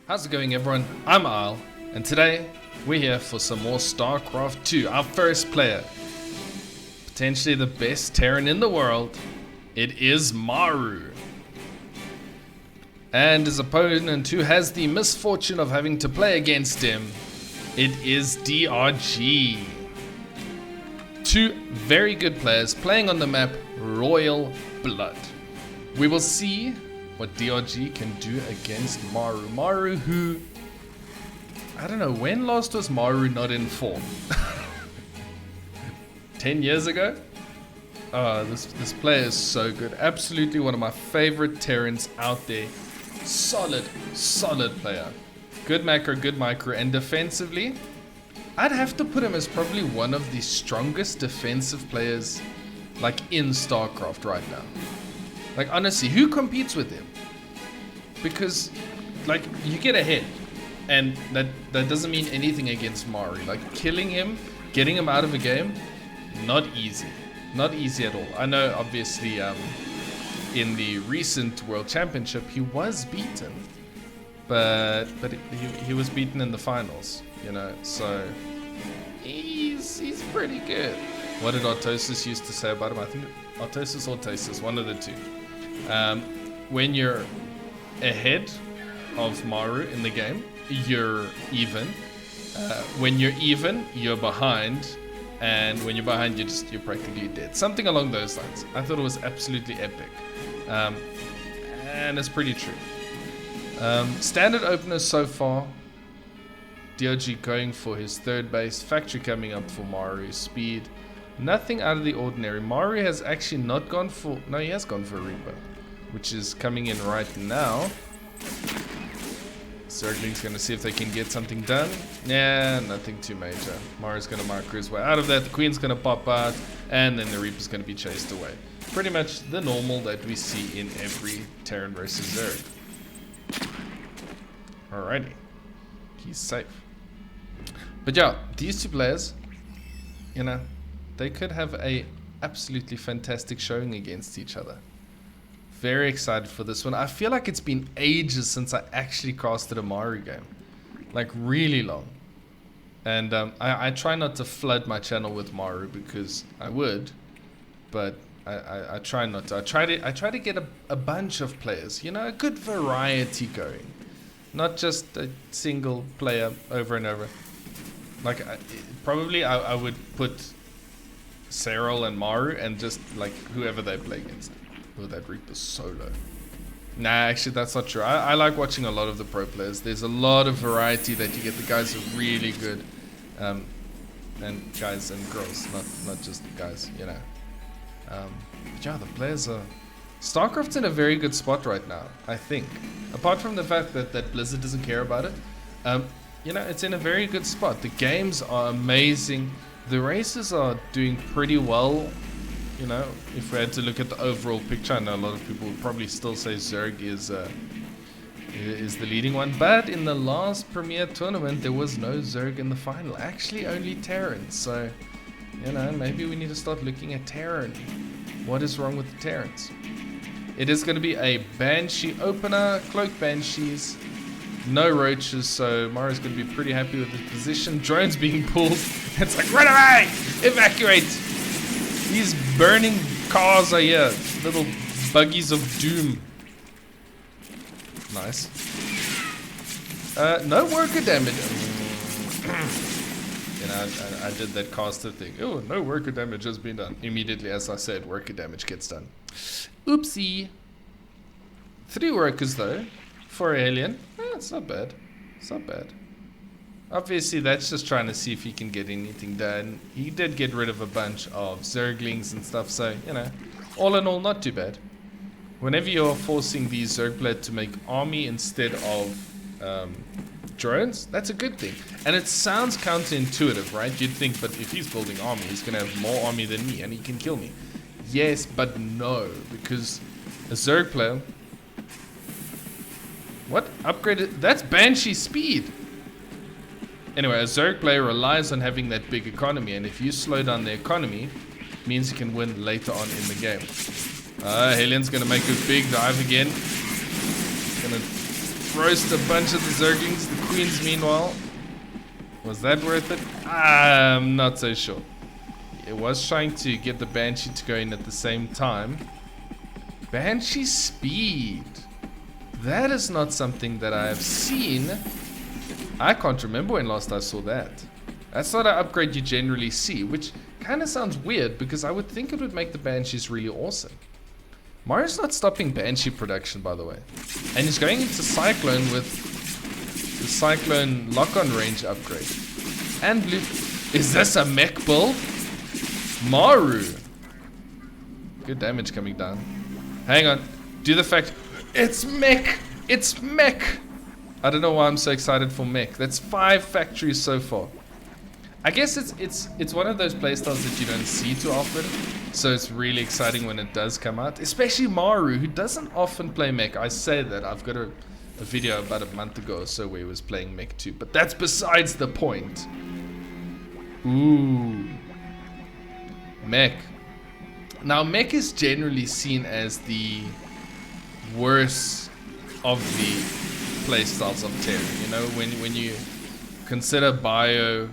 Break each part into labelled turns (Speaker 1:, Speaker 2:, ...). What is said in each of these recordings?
Speaker 1: How's it going, everyone? I'm Isle, and today we're here for some more StarCraft 2. Our first player, potentially the best Terran in the world, it is Maru. And his opponent, who has the misfortune of having to play against him, it is DRG. Two very good players playing on the map Royal Blood. We will see what DRG can do against Maru. Maru who, I don't know, when last was Maru not in form? 10 years ago? This player is so good. Absolutely one of my favorite Terrans out there. Solid player. Good macro, good micro, and defensively, I'd have to put him as probably one of the strongest defensive players like in StarCraft right now. Like honestly, who competes with him? Because like you get ahead, and that doesn't mean anything against Maru. Like killing him, getting him out of a game, not easy at all. I know obviously in the recent World Championship he was beaten, but he was beaten in the finals, you know, so he's pretty good. What did Autosis used to say about him? I think Autosis or Tasis, one of the two. When you're ahead of Maru in the game, you're even. When you're even, you're behind. And when you're behind, you're practically dead. Something along those lines. I thought it was absolutely epic. And it's pretty true. Standard openers so far. DRG going for his third base. Factory coming up for Maru. Speed. Nothing out of the ordinary. Maru has actually not gone for... No, he has gone for a Reaper, which is coming in right now. Zergling's going to see if they can get something done. Yeah, nothing too major. Maru's going to micro his way out of that. The Queen's going to pop out. And then the Reaper's going to be chased away. Pretty much the normal that we see in every Terran versus Zerg. Alrighty. He's safe. But yeah, these two players, you know, they could have a absolutely fantastic showing against each other. Very excited for this one. I feel like it's been ages since I actually casted a Maru game. Like really long. And I try not to flood my channel with Maru because I would, but I try not to. I try to get a bunch of players, you know, a good variety going. Not just a single player over and over. Like probably I would put Cyril and Maru and just like whoever they play against. Oh, that Reaper's solo. Nah, actually that's not true. I like watching a lot of the pro players. There's a lot of variety that you get. The guys are really good. And guys and girls, not just guys, you know. But yeah, the players are... StarCraft's in a very good spot right now, I think. Apart from the fact that Blizzard doesn't care about it. You know, it's in a very good spot. The games are amazing. The races are doing pretty well. You know, if we had to look at the overall picture, I know a lot of people would probably still say Zerg is the leading one. But in the last Premier tournament, there was no Zerg in the final. Actually, only Terran. So, you know, maybe we need to start looking at Terran. What is wrong with the Terrans? It is going to be a Banshee opener, Cloak Banshees, no roaches, so Maru's going to be pretty happy with his position. Drones being pulled. It's like, run away! Evacuate! These burning cars are here. Little buggies of doom. Nice. No worker damage. You know, I did that caster thing. Oh, no worker damage has been done. Immediately as I said, worker damage gets done. Oopsie. 3 workers though. For an alien. It's not bad. It's not bad. Obviously, that's just trying to see if he can get anything done. He did get rid of a bunch of Zerglings and stuff, so, you know, all in all, not too bad. Whenever you're forcing the Zergblade to make army instead of drones, that's a good thing. And it sounds counterintuitive, right? You'd think, but if he's building army, he's going to have more army than me, and he can kill me. Yes, but no, because a Zerg player... What? Upgraded? That's Banshee speed! Anyway, a Zerg player relies on having that big economy, and if you slow down the economy, it means you can win later on in the game. Helion's gonna make a big dive again. Gonna roast a bunch of the Zerglings. The Queens, meanwhile. Was that worth it? I'm not so sure. It was trying to get the Banshee to go in at the same time. Banshee speed. That is not something that I have seen. I can't remember when last I saw that. That's not an upgrade you generally see, which kind of sounds weird because I would think it would make the Banshees really awesome. Maru's not stopping Banshee production, by the way. And he's going into Cyclone with the Cyclone lock-on range upgrade. And blue. Is this a mech build? Maru. Good damage coming down. Hang on. Do the fact. It's Mech. It's Mech. I don't know why I'm so excited for Mech. That's 5 factories so far. I guess it's one of those playstyles that you don't see too often. So it's really exciting when it does come out. Especially Maru, who doesn't often play Mech. I say that. I've got a video about a month ago or so where he was playing Mech too. But that's besides the point. Ooh. Mech. Now, Mech is generally seen as the worst of the playstyles of Terran. You know, when you consider Bio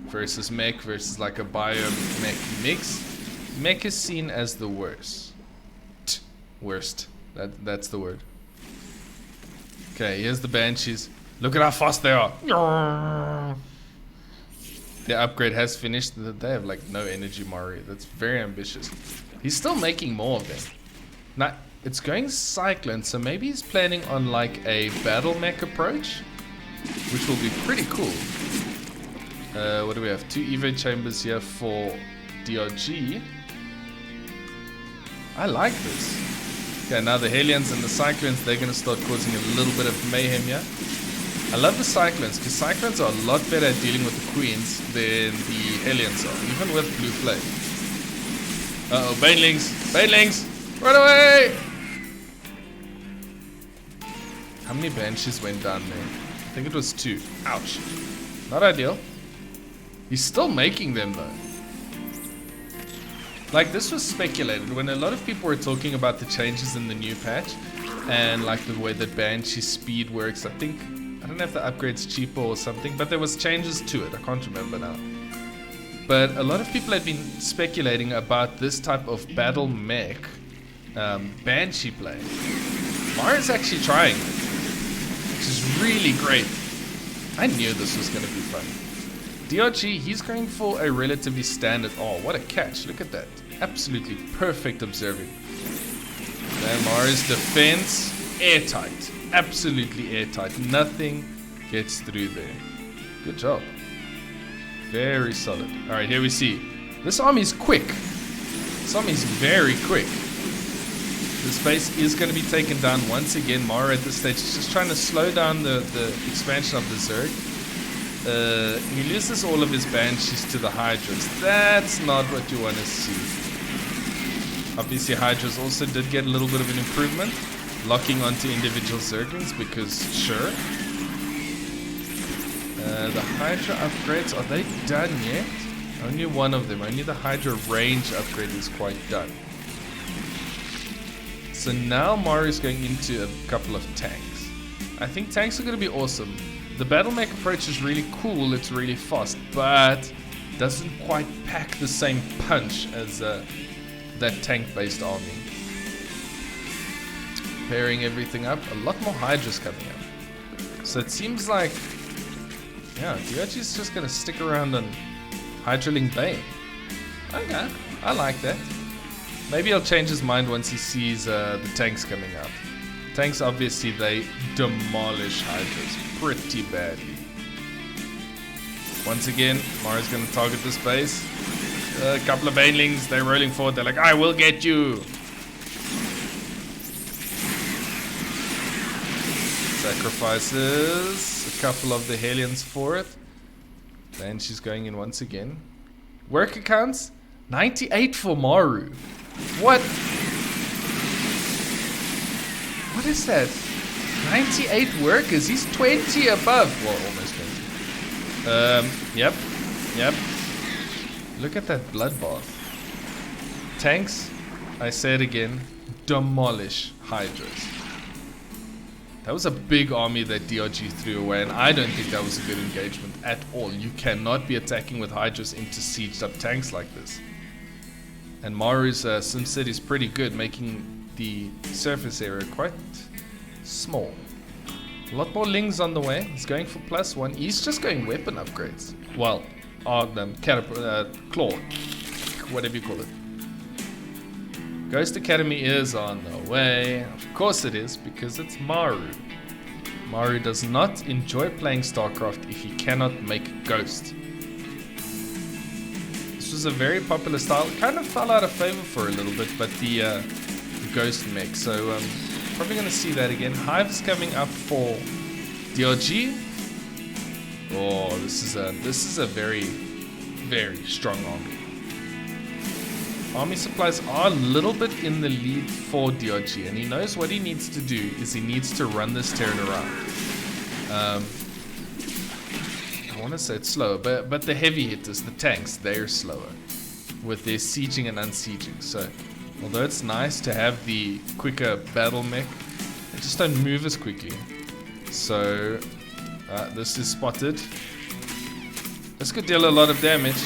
Speaker 1: versus Mech versus like a Bio-Mech mix, Mech is seen as the worst. Worst. That's the word. Okay, here's the Banshees. Look at how fast they are. The upgrade has finished. They have like no energy, Maru. That's very ambitious. He's still making more of them. Now, it's going Cyclone, so maybe he's planning on like a battle mech approach, which will be pretty cool. What do we have? 2 Evo chambers here for DRG. I like this. Okay, now the Hellions and the Cyclones, they're going to start causing a little bit of mayhem here. I love the Cyclones, because Cyclones are a lot better at dealing with the Queens than the Hellions are, even with Blue Flame. Uh-oh, Banelings! Banelings! Run away! How many Banshees went down there? I think it was 2. Ouch. Not ideal. He's still making them though. Like, this was speculated when a lot of people were talking about the changes in the new patch and like the way that Banshee speed works. I don't know if the upgrade's cheaper or something, but there was changes to it. I can't remember now. But a lot of people had been speculating about this type of battle mech Banshee play. Maru's actually trying it, which is really great. I knew this was going to be fun. DRG, he's going for a relatively standard. Oh, what a catch. Look at that. Absolutely perfect observing. And Maru's defense, airtight. Absolutely airtight. Nothing gets through there. Good job. Very solid. Alright, here we see. This army's quick. This army's very quick. This base is going to be taken down once again. Maru at this stage is just trying to slow down the expansion of the Zerg. He loses all of his Banshees to the Hydras. That's not what you want to see. Obviously, Hydras also did get a little bit of an improvement, locking onto individual Zerglings because, sure. The Hydra upgrades, are they done yet? Only one of them. Only the Hydra range upgrade is quite done. So now Maru's going into a couple of tanks. I think tanks are going to be awesome. The battle mech approach is really cool, it's really fast, but doesn't quite pack the same punch as that tank-based army. Pairing everything up, a lot more Hydras coming up. So it seems like, yeah, DRG's just going to stick around on Hydraling Bane. Okay, I like that. Maybe he'll change his mind once he sees the tanks coming out. Tanks, obviously, they demolish Hydras pretty badly. Once again, Maru's going to target this base. A couple of Banelings, they're rolling forward. They're like, I will get you. Sacrifices a couple of the Hellions for it. Then she's going in once again. Work accounts, 98 for Maru. What? What is that? 98 workers. He's 20 above. Well, almost 20. Yep. Look at that bloodbath. Tanks, I say it again, demolish Hydras. That was a big army that DRG threw away, and I don't think that was a good engagement at all. You cannot be attacking with Hydras into sieged up tanks like this. And Maru's SimCity is pretty good, making the surface area quite small. A lot more Lings on the way. He's going for +1. He's just going weapon upgrades. Well, claw, whatever you call it. Ghost Academy is on the way. Of course it is, because it's Maru. Maru does not enjoy playing StarCraft if he cannot make Ghost. This was a very popular style. It kind of fell out of favor for a little bit, but the Ghost Mech. So probably going to see that again. Hive's coming up for DRG. Oh, this is a very, very strong army. Army supplies are a little bit in the lead for DRG, and he knows what he needs to do is he needs to run this Terran around. I want to say it's slower, but the heavy hitters, the tanks, they're slower with their sieging and unsieging. So although it's nice to have the quicker battle mech, they just don't move as quickly. So this is spotted. This could deal a lot of damage.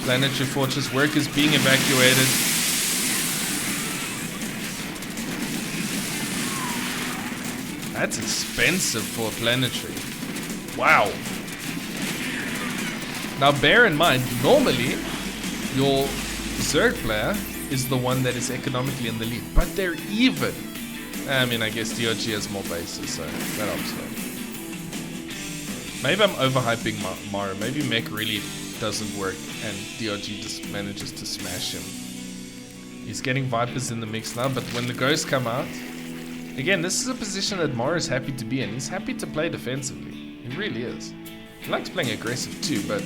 Speaker 1: Planetary Fortress workers being evacuated. That's expensive for a planetary. Wow. Now bear in mind, normally your Zerg player is the one that is economically in the lead, but they're even. I mean, I guess DRG has more bases, so that helps. Maybe I'm overhyping Maru. Maybe Mech really doesn't work and DRG just manages to smash him. He's getting Vipers in the mix now, but when the Ghosts come out, again, this is a position that Maru is happy to be in. He's happy to play defensively. He really is. He likes playing aggressive too, but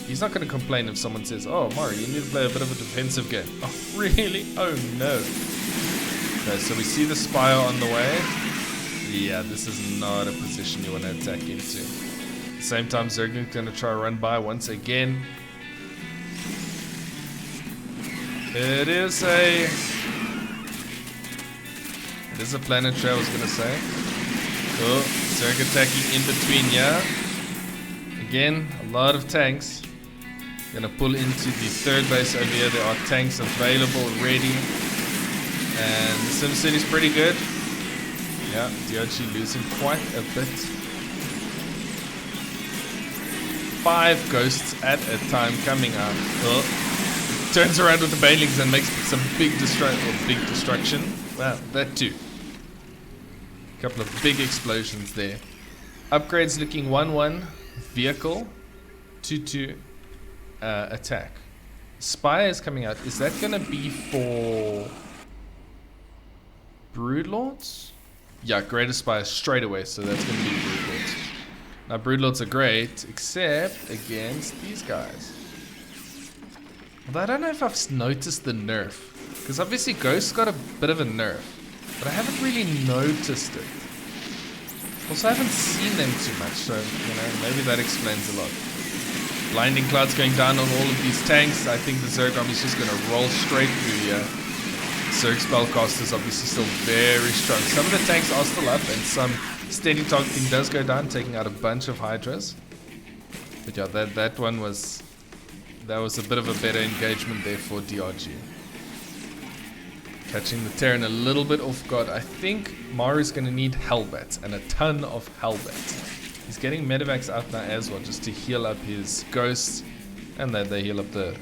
Speaker 1: he's not going to complain if someone says, "Oh, Maru, you need to play a bit of a defensive game." Oh, really? Oh no. Okay, so we see the Spire on the way. Yeah, this is not a position you want to attack into. At the same time, Zerg is going to try to run by once again. It is a planetary, I was going to say. Oh, Zerg attacking in between, yeah. Again, a lot of tanks. Gonna pull into the third base over here. There are tanks available already. And the SimCity's pretty good. Yeah, DRG losing quite a bit. 5 ghosts at a time coming out. Oh, turns around with the banelings and makes some big destruction. Wow, that too. A couple of big explosions there. Upgrades looking 1-1. Vehicle. 2-2. Attack. Spire is coming out. Is that going to be for Broodlords? Yeah, Greater Spire straight away, so that's going to be Broodlords. Now, Broodlords are great, except against these guys. Although I don't know if I've noticed the nerf. Because obviously Ghost's got a bit of a nerf. But I haven't really noticed it. Also, I haven't seen them too much, so, you know, maybe that explains a lot. Blinding Cloud's going down on all of these tanks. I think the Zerg army is just going to roll straight through here. Zerg Spellcaster's obviously still very strong. Some of the tanks are still up, and some steady targeting does go down, taking out a bunch of Hydras. But yeah, that one was... That was a bit of a better engagement there for DRG. Catching the Terran a little bit off guard. I think Maru's going to need Hellbats, and a ton of Hellbats. He's getting Medivacs out now as well, just to heal up his ghosts, and then they heal up the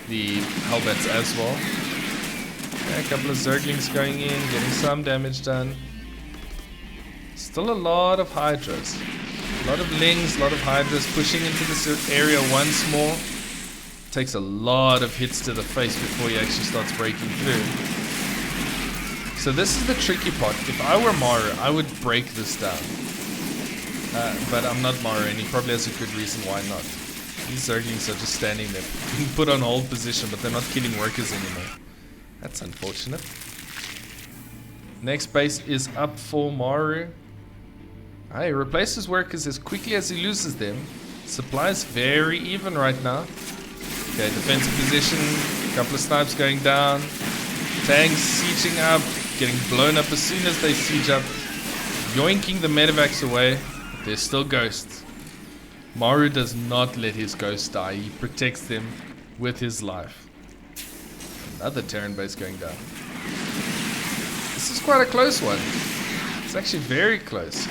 Speaker 1: Hellbats as well. Okay, a couple of Zerglings going in, getting some damage done. Still a lot of Hydras. A lot of Lings, a lot of Hydras pushing into this area once more. Takes a lot of hits to the face before he actually starts breaking through. So this is the tricky part. If I were Maru, I would break this down. But I'm not Maru, and he probably has a good reason why not. These Zerglings are just standing there, being put on hold position, but they're not killing workers anymore. That's unfortunate. Next base is up for Maru. He replaces workers as quickly as he loses them. Supplies very even right now. Okay, defensive position. A couple of snipes going down. Tanks sieging up. getting blown up as soon as they siege up. Yoinking the medevacs away. But there's still ghosts. Maru does not let his ghosts die. He protects them with his life. Another Terran base going down. This is quite a close one. It's actually very close.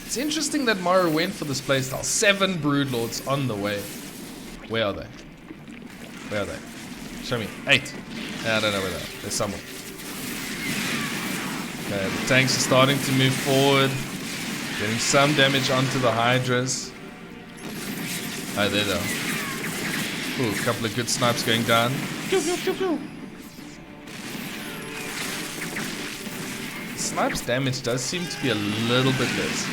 Speaker 1: It's interesting that Maru went for this playstyle. 7 Broodlords on the way. Where are they? Where are they? Show me. 8. I don't know where they are. There's someone. Okay, the tanks are starting to move forward. Getting some damage onto the Hydras. Oh, there they are. Ooh, a couple of good snipes going down. Snipes damage does seem to be a little bit less.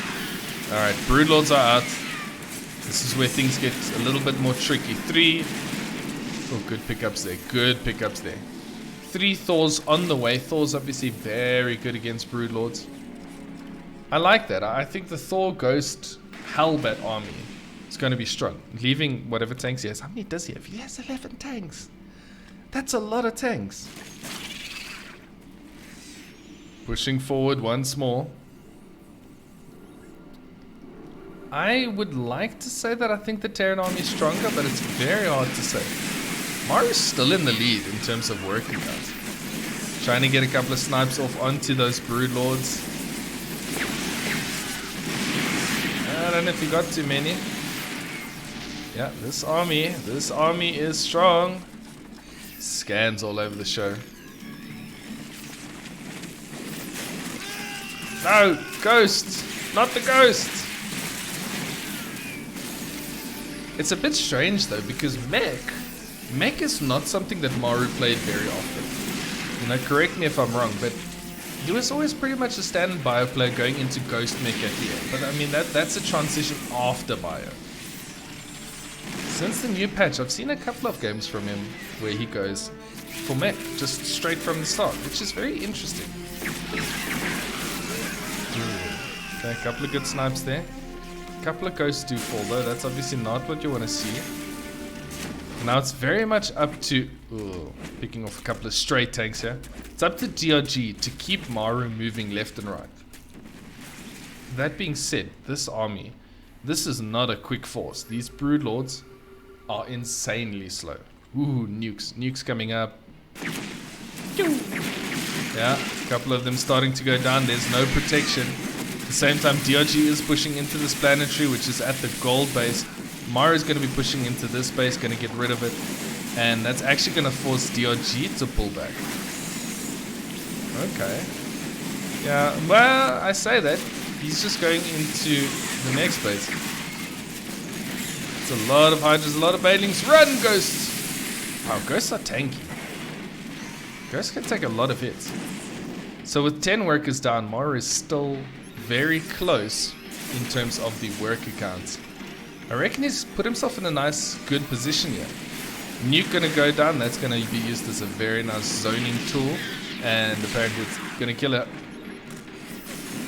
Speaker 1: Alright, Broodlords are out. This is where things get a little bit more tricky. 3. Oh, good pickups there. Good pickups there. 3 Thors on the way. Thor's obviously very good against Broodlords. I like that. I think the Thor Ghost Hellbat army is going to be strong. Leaving whatever tanks he has. How many does he have? He has 11 tanks. That's a lot of tanks. Pushing forward once more. I would like to say that I think the Terran army is stronger, but it's very hard to say. Maru's still in the lead in terms of working out. Trying to get a couple of snipes off onto those Broodlords. I don't know if he got too many. Yeah, this army is strong. Scans all over the show. No, ghosts, not the ghosts. It's a bit strange though, because Mech is not something that Maru played very often. You know, correct me if I'm wrong, but he was always pretty much a standard bio player going into Ghost Mech at the end. But I mean, that's a transition after bio. Since the new patch, I've seen a couple of games from him where he goes for Mech, just straight from the start, which is very interesting. Okay, a couple of good snipes there. A couple of ghosts do fall though, that's obviously not what you want to see. Now it's very much up to... Ooh, picking off a couple of stray tanks here. It's up to DRG to keep Maru moving left and right. That being said, this army, this is not a quick force. These Broodlords are insanely slow. Ooh, nukes coming up. Yeah, a couple of them starting to go down. There's no protection. At the same time, DRG is pushing into this planetary, which is at the gold base. Maru is going to be pushing into this base, going to get rid of it. And that's actually going to force DRG to pull back. Okay. Yeah, well, I say that. He's just going into the next base. It's a lot of Hydras, a lot of Bailings. Run, Ghosts! Wow, Ghosts are tanky. Ghosts can take a lot of hits. So with 10 workers down, Maru is still very close in terms of the worker counts. I reckon he's put himself in a nice, good position here. Nuke gonna go down. That's gonna be used as a very nice zoning tool, and apparently it's gonna kill it.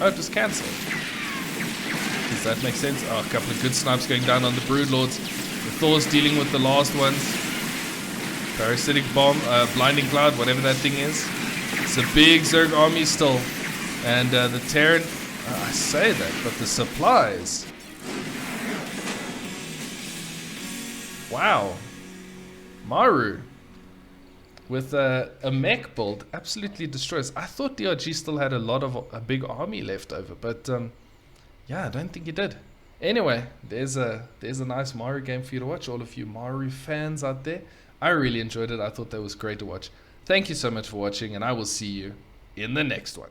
Speaker 1: Oh, it was cancelled. Does that make sense? Oh, a couple of good snipes going down on the Broodlords. The Thor's dealing with the last ones. Parasitic bomb, blinding cloud, whatever that thing is. It's a big Zerg army still, and the Terran. I say that, but the supplies. Wow. Maru with a Mech build absolutely destroys. I thought DRG still had a big army left over, but yeah, I don't think he did. Anyway, there's a nice Maru game for you to watch, all of you Maru fans out there. I really enjoyed it. I thought that was great to watch. Thank you so much for watching, and I will see you in the next one.